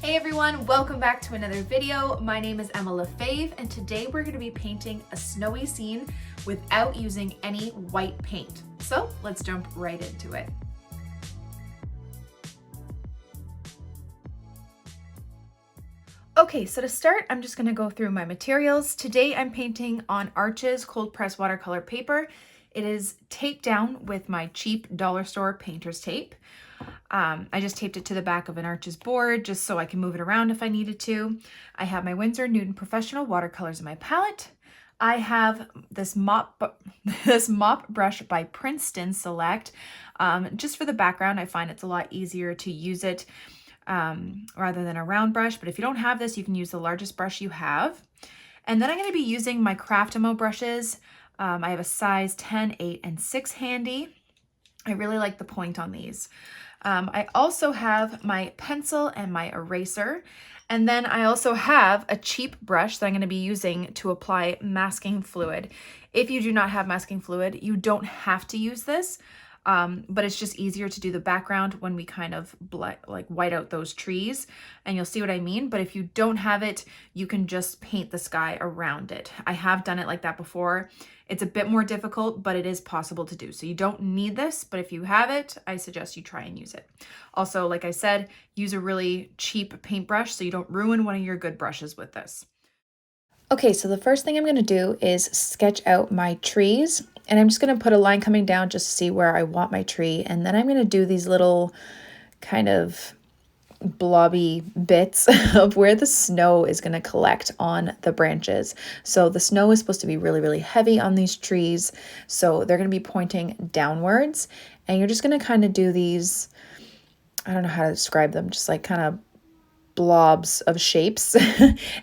Hey everyone, welcome back to another video. My name is Emma Lefebvre and today we're going to be painting a snowy scene without using any white paint. So let's jump right into it. Okay, so to start, I'm just going to go through my materials. Today I'm painting on Arches cold press watercolor paper. It is taped down with my cheap dollar store painter's tape. I just taped it to the back of an Arches board just so I can move it around if I needed to. I have my Winsor Newton Professional watercolors in my palette. I have this mop brush by Princeton Select. Just for the background, I find it's a lot easier to use it rather than a round brush. But if you don't have this, you can use the largest brush you have. And then I'm going to be using my Craftamo brushes. I have a size 10, 8, and 6 handy. I really like the point on these. I also have my pencil and my eraser. And then I also have a cheap brush that I'm going to be using to apply masking fluid. If you do not have masking fluid, you don't have to use this, but it's just easier to do the background when we kind of white out those trees, and you'll see what I mean. But if you don't have it, you can just paint the sky around it. I have done it like that before. It's a bit more difficult, but it is possible to do. So you don't need this, but if you have it, I suggest you try and use it. Also, like I said, use a really cheap paintbrush so you don't ruin one of your good brushes with this. Okay, so the first thing I'm going to do is sketch out my trees, and I'm just going to put a line coming down just to see where I want my tree. And then I'm going to do these little kind of blobby bits of where the snow is going to collect on the branches. So the snow is supposed to be really, really heavy on these trees. So they're going to be pointing downwards, and you're just going to kind of do these, I don't know how to describe them, just like kind of blobs of shapes.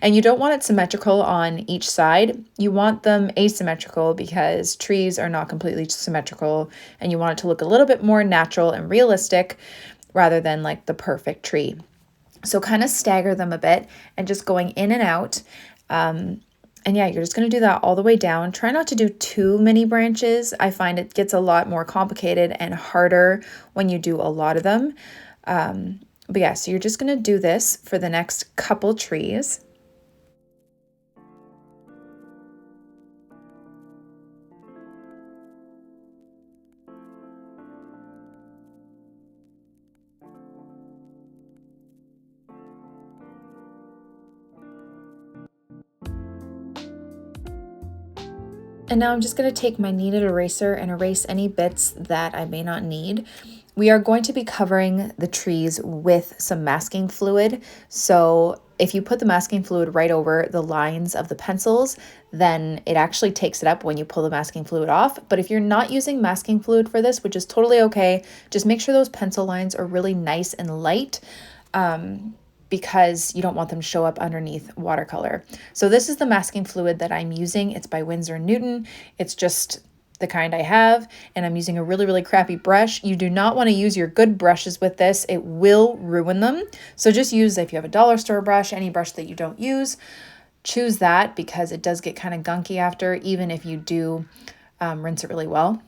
And you don't want it symmetrical on each side. You want them asymmetrical because trees are not completely symmetrical, and you want it to look a little bit more natural and realistic rather than like the perfect tree. So kind of stagger them a bit and just going in and out. And yeah, you're just going to do that all the way down. Try not to do too many branches. I find it gets a lot more complicated and harder when you do a lot of them. But yeah, so you're just going to do this for the next couple trees. And now I'm just going to take my kneaded eraser and erase any bits that I may not need. We are going to be covering the trees with some masking fluid. So if you put the masking fluid right over the lines of the pencils, then it actually takes it up when you pull the masking fluid off. But if you're not using masking fluid for this, which is totally okay, just make sure those pencil lines are really nice and light, because you don't want them to show up underneath watercolor. So this is the masking fluid that I'm using. It's by Winsor & Newton. It's just the kind I have, and I'm using a really, really crappy brush. You do not want to use your good brushes with this. It will ruin them. So just use, if you have a dollar store brush, any brush that you don't use, choose that because it does get kind of gunky after, even if you do rinse it really well.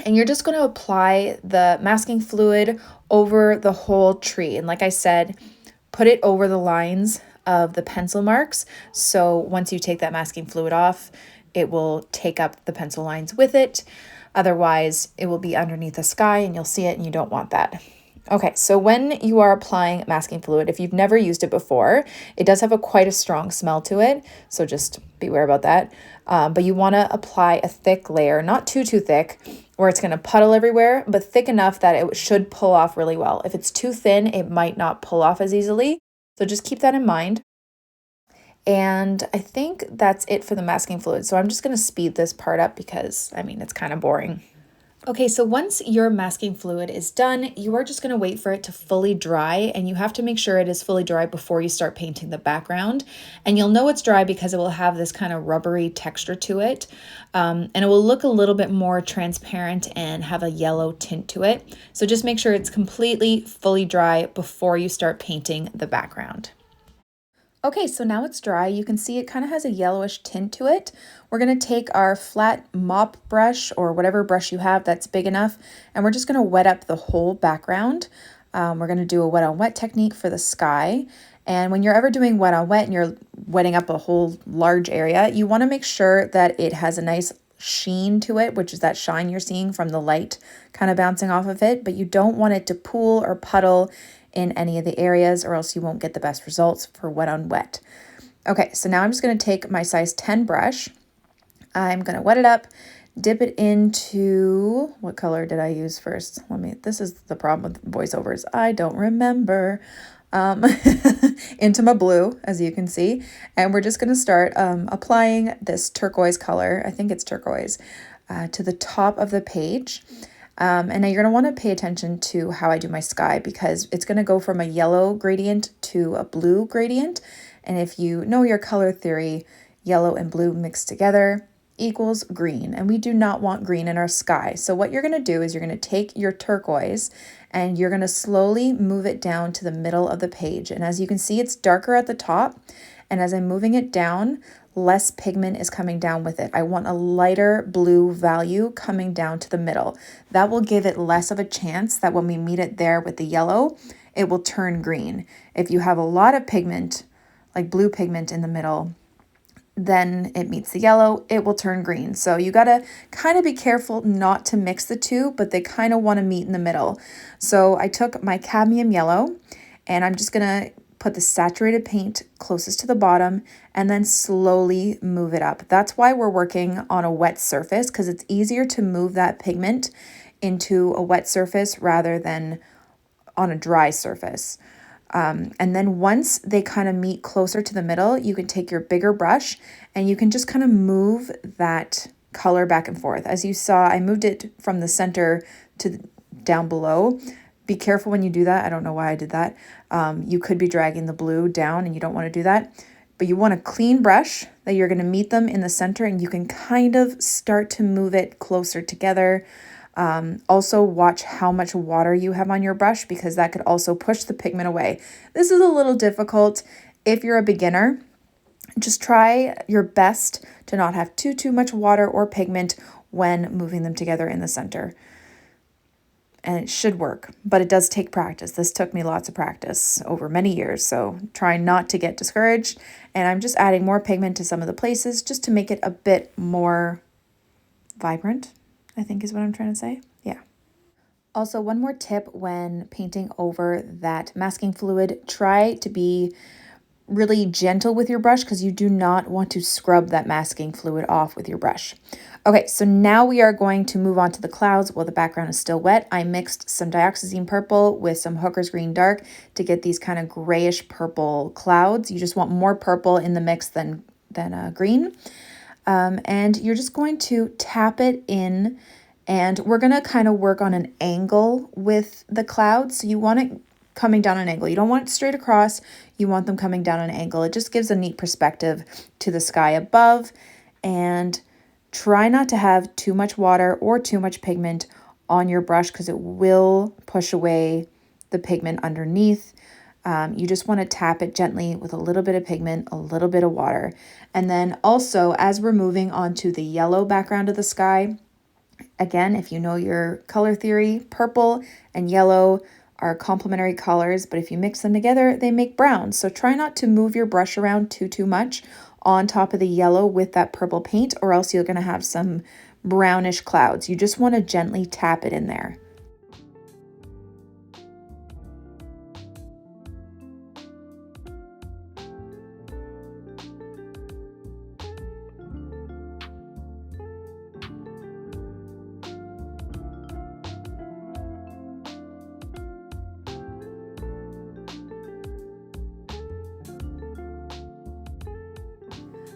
And you're just going to apply the masking fluid over the whole tree. And like I said, put it over the lines of the pencil marks. So once you take that masking fluid off, it will take up the pencil lines with it. Otherwise, it will be underneath the sky and you'll see it, and you don't want that. Okay, so when you are applying masking fluid, if you've never used it before, it does have quite a strong smell to it. So just beware about that. But you want to apply a thick layer, not too thick, where it's going to puddle everywhere, but thick enough that it should pull off really well. If it's too thin, it might not pull off as easily. So just keep that in mind. And I think that's it for the masking fluid. So I'm just going to speed this part up because, I mean, it's kind of boring. Okay, so once your masking fluid is done, you are just going to wait for it to fully dry, and you have to make sure it is fully dry before you start painting the background. And you'll know it's dry because it will have this kind of rubbery texture to it, and it will look a little bit more transparent and have a yellow tint to it. So just make sure it's completely fully dry before you start painting the background. Okay, so now it's dry. You can see it kind of has a yellowish tint to it. We're going to take our flat mop brush or whatever brush you have that's big enough, and we're just going to wet up the whole background. We're going to do a wet on wet technique for the sky, And when you're ever doing wet on wet and you're wetting up a whole large area, you want to make sure that it has a nice sheen to it, which is that shine you're seeing from the light kind of bouncing off of it, but you don't want it to pool or puddle in any of the areas, or else you won't get the best results for wet on wet. Okay, so now I'm just going to take my size 10 brush. I'm going to wet it up, dip it into, what color did I use first? This is the problem with voiceovers. I don't remember. Into my blue, as you can see. And we're just going to start applying this turquoise color, I think it's turquoise, to the top of the page. And now you're going to want to pay attention to how I do my sky, because it's going to go from a yellow gradient to a blue gradient. And if you know your color theory, yellow and blue mixed together equals green, and we do not want green in our sky. So what you're going to do is you're going to take your turquoise and you're going to slowly move it down to the middle of the page. And as you can see, it's darker at the top, and as I'm moving it down, less pigment is coming down with it. I want a lighter blue value coming down to the middle. That will give it less of a chance that when we meet it there with the yellow, it will turn green. If you have a lot of pigment, like blue pigment in the middle, then it meets the yellow, it will turn green. So you gotta kind of be careful not to mix the two, but they kind of want to meet in the middle. So I took my cadmium yellow and I'm just gonna put the saturated paint closest to the bottom and then slowly move it up. That's why we're working on a wet surface, because it's easier to move that pigment into a wet surface rather than on a dry surface. And then once they kind of meet closer to the middle, you can take your bigger brush and you can just kind of move that color back and forth. As you saw, I moved it from the center to down below. Be careful when you do that. I don't know why I did that. You could be dragging the blue down and you don't want to do that. But you want a clean brush that you're going to meet them in the center, and you can kind of start to move it closer together. Also watch how much water you have on your brush, because that could also push the pigment away. This is a little difficult if you're a beginner. Just try your best to not have too much water or pigment when moving them together in the center. And it should work, but it does take practice. This took me lots of practice over many years, so try not to get discouraged. And I'm just adding more pigment to some of the places just to make it a bit more vibrant, I think is what I'm trying to say. Yeah. Also, one more tip when painting over that masking fluid, try to be really gentle with your brush, because you do not want to scrub that masking fluid off with your brush. Okay, so now we are going to move on to the clouds while the background is still wet. I mixed some dioxazine purple with some Hooker's Green Dark to get these kind of grayish purple clouds. You just want more purple in the mix than green. And you're just going to tap it in, and we're going to kind of work on an angle with the clouds. So you want it coming down an angle. You don't want it straight across. You want them coming down an angle. It just gives a neat perspective to the sky above. And try not to have too much water or too much pigment on your brush, because it will push away the pigment underneath. You just want to tap it gently with a little bit of pigment, a little bit of water. And then also, as we're moving on to the yellow background of the sky, again, if you know your color theory, purple and yellow are complementary colors, but if you mix them together, they make brown. So try not to move your brush around too much on top of the yellow with that purple paint, or else you're going to have some brownish clouds. You just want to gently tap it in there.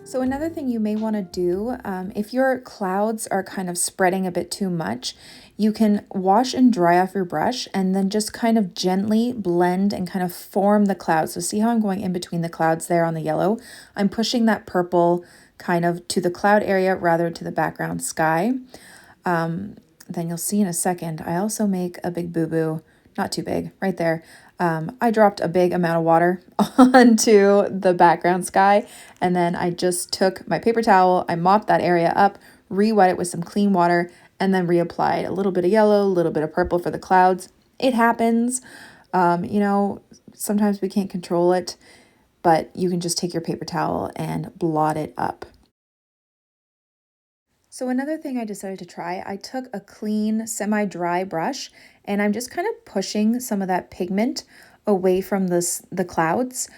So another thing you may want to do, if your clouds are kind of spreading a bit too much, you can wash and dry off your brush and then just kind of gently blend and kind of form the clouds. So see how I'm going in between the clouds there on the yellow? I'm pushing that purple kind of to the cloud area rather to the background sky. Then you'll see in a second, I also make a big boo-boo, not too big, right there. I dropped a big amount of water onto the background sky, and then I just took my paper towel, I mopped that area up, re-wet it with some clean water, and then reapplied a little bit of yellow, a little bit of purple for the clouds. It happens. You know, sometimes we can't control it. but you can just take your paper towel and blot it up. So another thing I decided to try, I took a clean, semi-dry brush and I'm just kind of pushing some of that pigment away from the clouds,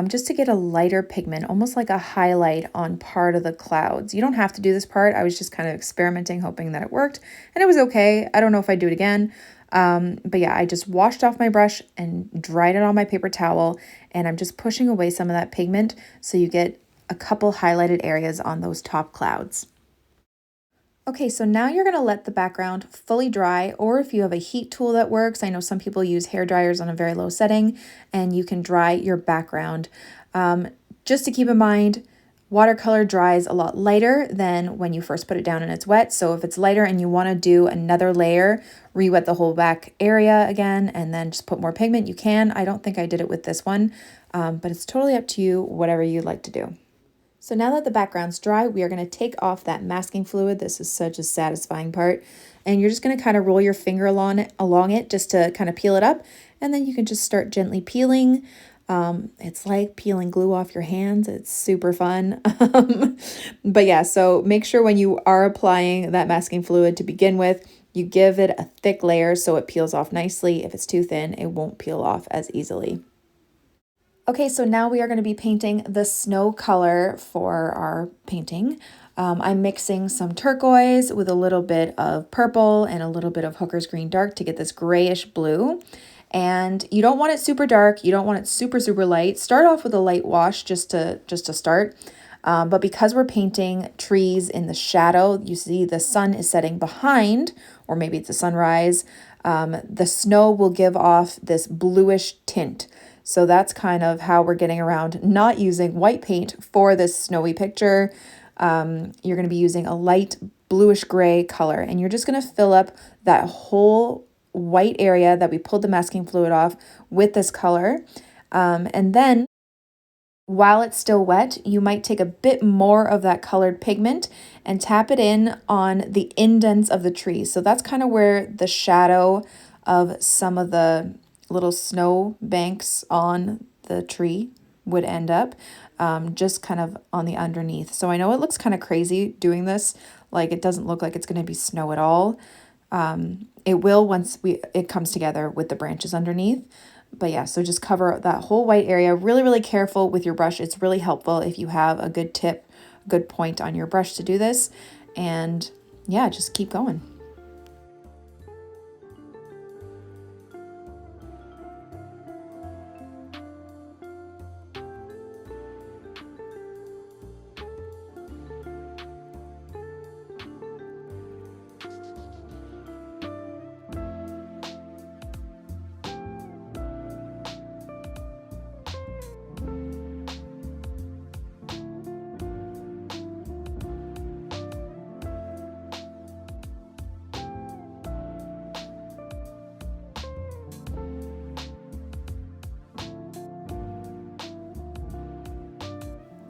just to get a lighter pigment, almost like a highlight on part of the clouds. You don't have to do this part. I was just kind of experimenting, hoping that it worked, and it was okay. I don't know if I'd do it again. But yeah, I just washed off my brush and dried it on my paper towel, and I'm just pushing away some of that pigment so you get a couple highlighted areas on those top clouds. Okay, so now you're going to let the background fully dry, or if you have a heat tool that works, I know some people use hair dryers on a very low setting, and you can dry your background. Just to keep in mind, watercolor dries a lot lighter than when you first put it down and it's wet. So if it's lighter and you want to do another layer, re-wet the whole back area again, and then just put more pigment, you can. I don't think I did it with this one, but it's totally up to you, whatever you'd like to do. So now that the background's dry, we are going to take off that masking fluid. This is such a satisfying part. And you're just going to kind of roll your finger along it just to kind of peel it up. And then you can just start gently peeling. It's like peeling glue off your hands. It's super fun. But yeah, so make sure when you are applying that masking fluid to begin with, you give it a thick layer so it peels off nicely. If it's too thin, it won't peel off as easily. Okay, so now we are going to be painting the snow color for our painting. I'm mixing some turquoise with a little bit of purple and a little bit of Hooker's Green Dark to get this grayish blue. And you don't want it super dark. You don't want it super, super light. Start off with a light wash just to start. But because we're painting trees in the shadow, you see the sun is setting behind, or maybe it's a sunrise, the snow will give off this bluish tint. So that's kind of how we're getting around not using white paint for this snowy picture. You're going to be using a light bluish gray color, and you're just going to fill up that whole white area that we pulled the masking fluid off with this color. And then while it's still wet, you might take a bit more of that colored pigment and tap it in on the indents of the tree. So that's kind of where the shadow of some of the little snow banks on the tree would end up, just kind of on the underneath. So I know it looks kind of crazy doing this, like it doesn't look like it's going to be snow at all. It will once it comes together with the branches underneath. But yeah, so just cover that whole white area. Really, really careful with your brush. It's really helpful if you have a good tip, good point on your brush to do this. And yeah, just keep going.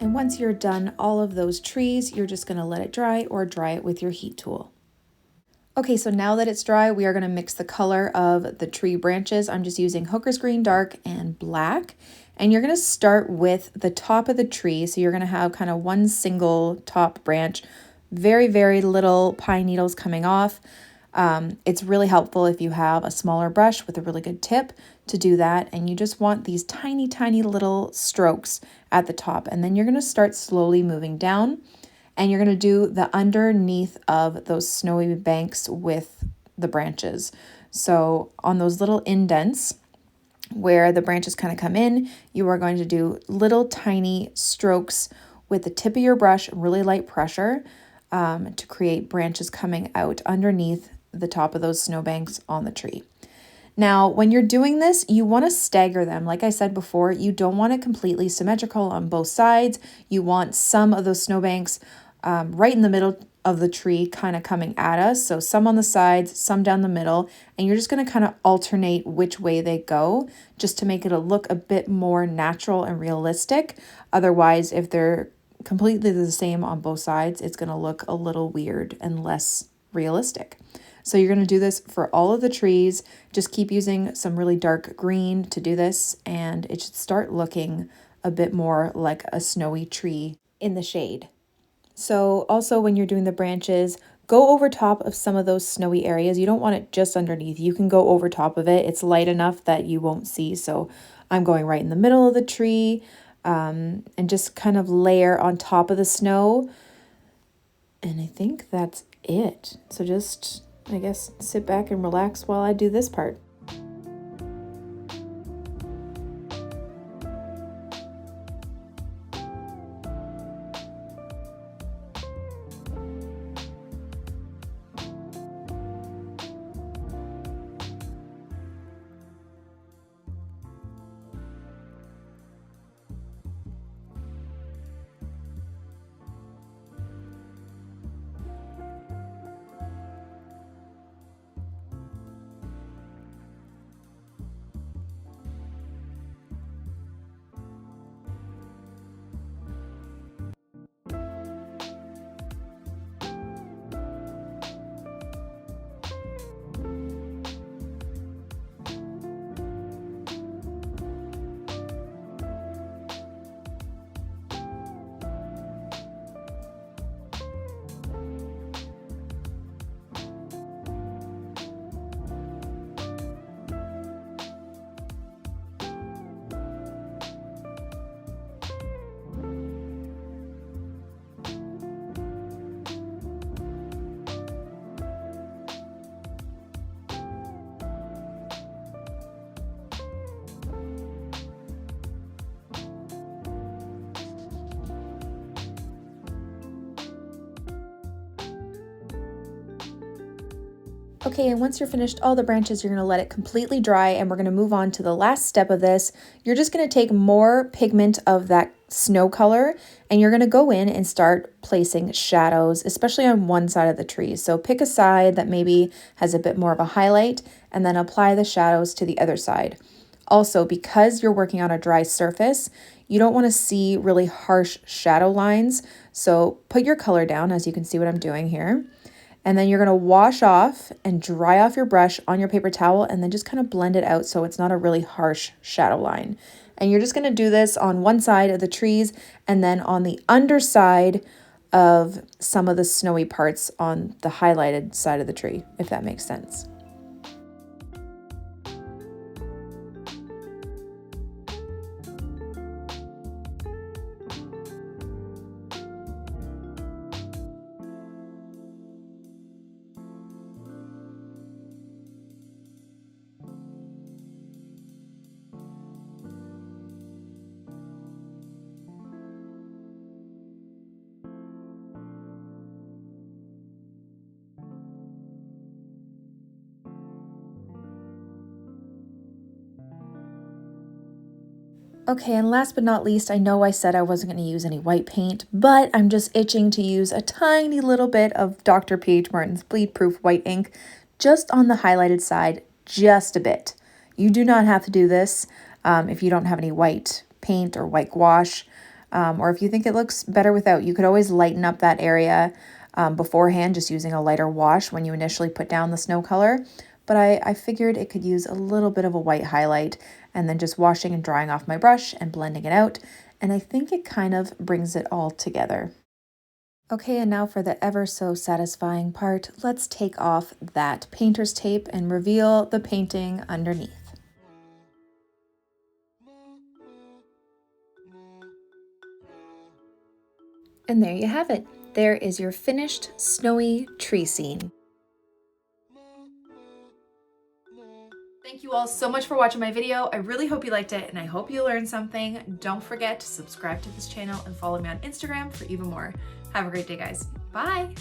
And once you're done all of those trees, you're just going to let it dry or dry it with your heat tool. Okay, so now that it's dry, we are going to mix the color of the tree branches. I'm just using Hooker's Green Dark and black. And you're going to start with the top of the tree. So you're going to have kind of one single top branch, very, very little pine needles coming off. It's really helpful if you have a smaller brush with a really good tip to do that. And you just want these tiny, tiny little strokes at the top. And then you're going to start slowly moving down. And you're going to do the underneath of those snowy banks with the branches. So on those little indents where the branches kind of come in, you are going to do little tiny strokes with the tip of your brush, really light pressure, to create branches coming out underneath the top of those snowbanks on the tree. Now, when you're doing this, you want to stagger them. Like I said before, you don't want it completely symmetrical on both sides. You want some of those snowbanks right in the middle of the tree kind of coming at us. So some on the sides, some down the middle, and you're just going to kind of alternate which way they go just to make it look a bit more natural and realistic. Otherwise, if they're completely the same on both sides, it's going to look a little weird and less realistic. So you're going to do this for all of the trees. Just keep using some really dark green to do this, and it should start looking a bit more like a snowy tree in the shade. So also when you're doing the branches, go over top of some of those snowy areas. You don't want it just underneath. You can go over top of it. It's light enough that you won't see. So I'm going right in the middle of the tree, and just kind of layer on top of the snow. And I think that's it. So just, I guess, sit back and relax while I do this part. Okay, and once you're finished all the branches, you're going to let it completely dry, and we're going to move on to the last step of this. You're just going to take more pigment of that snow color, and you're going to go in and start placing shadows, especially on one side of the tree. So pick a side that maybe has a bit more of a highlight, and then apply the shadows to the other side. Also, because you're working on a dry surface, you don't want to see really harsh shadow lines. So put your color down, as you can see what I'm doing here. And then you're going to wash off and dry off your brush on your paper towel, and then just kind of blend it out so it's not a really harsh shadow line. And you're just going to do this on one side of the trees and then on the underside of some of the snowy parts on the highlighted side of the tree, if that makes sense. Okay, and last but not least, I know I said I wasn't going to use any white paint, but I'm just itching to use a tiny little bit of Dr. P.H. Martin's Bleed Proof white ink just on the highlighted side, just a bit. You do not have to do this if you don't have any white paint or white gouache, or if you think it looks better without. You could always lighten up that area beforehand just using a lighter wash when you initially put down the snow color. But I figured it could use a little bit of a white highlight, and then just washing and drying off my brush and blending it out. And I think it kind of brings it all together. Okay, and now for the ever so satisfying part, let's take off that painter's tape and reveal the painting underneath. And there you have it. There is your finished snowy tree scene. Thank you all so much for watching my video. I really hope you liked it, and I hope you learned something. Don't forget to subscribe to this channel and follow me on Instagram for even more. Have a great day, guys. Bye.